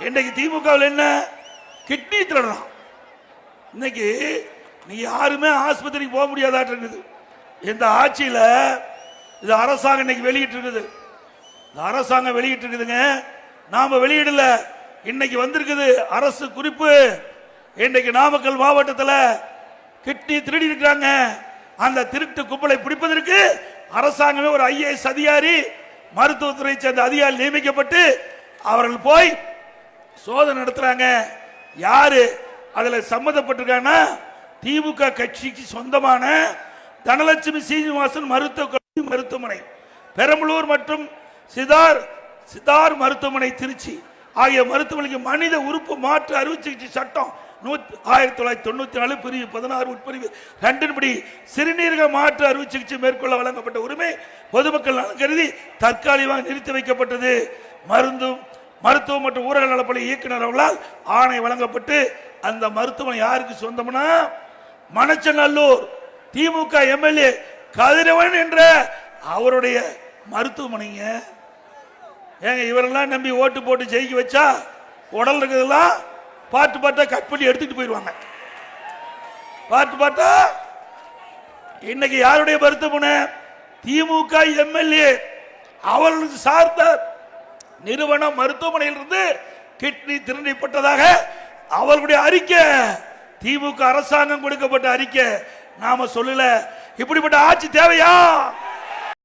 இன்னைக்கு திமுகவில் என்ன கிட்னி திருடலாம். இன்னைக்கு நீ யாருமே ஆஸ்பத்திரிக்கு போக முடியாதாட்டு இருக்குது. இந்த ஆட்சியில இது அரசாங்கம் இன்னைக்கு வெளியிட்டு இருக்குது. அரசாங்கம் வெளியிட்டு இருக்குதுங்க, நாம வெளியிடல. இன்னைக்கு வந்திருக்குது அரசு குறிப்பு. இன்னைக்கு நாமக்கல் மாவட்டத்தில் கிட்னி திருடி இருக்கிறாங்க. அந்த திருட்டு கும்பலை பிடிப்பதற்கு அரசாங்கமே ஒரு IAS அதிகாரி, மருத்துவத்துறை சேர்ந்த அதிகாரி நியமிக்கப்பட்டு அவர்கள் போய் சோதனை நடத்துறாங்க. யாரு அதுல சம்பந்தப்பட்டிருக்காங்கன்னா திமுக கட்சிக்கு சொந்தமான தனலட்சுமி சீனிவாசன் மருத்துவமனை பெரம்பலூர் மற்றும் சிதார் மருத்துவமனை திருச்சி ஆகிய மருத்துவமனைக்கு மனித உறுப்பு மாற்று அறுவை சிகிச்சை சட்டம் 1994 பிரிவு 16 உட்பிரிவு 2 படி சிறுநீரக மாற்று அறுவை சிகிச்சை மேற்கொள்ள வழங்கப்பட்ட உரிமை பொதுமக்கள் நலன் கருதி தற்காலிகமாக நிறுத்தி வைக்கப்பட்டது. மருத்துவ மற்றும் ஊரக நலப்பணி இயக்குனர் அவர்களால் ஆணை வழங்கப்பட்டு அந்த மருத்துவமனை யாருக்கு சொந்தம்னா மணச்சநல்லூர் திமுக MLA கதிரவன் என்ற அவருடைய மருத்துவமனைங்க. ஏங்க இவரெல்லாம் நம்பி ஓட்டு போட்டு ஜெயிக்க வச்சா உடல் இருக்கிறதெல்லாம் பாட்டு பாட்டா கட் பண்ணி எடுத்துட்டு போயிடுவாங்க. பாட்டு பாட்டா இன்னைக்கு யாருடைய மருத்துவமனை? திமுக MLA அவர்களுக்கு சார்ந்த நிறுவன மருத்துவமனையிலிருந்து கிட்னி திருடப்பட்டதாக அவர்களுடைய அறிக்கை. திமுக அரசாங்கம் கொடுக்கப்பட்ட அறிக்கை, நாம சொல்லல. இப்படிப்பட்ட ஆட்சி தேவையா?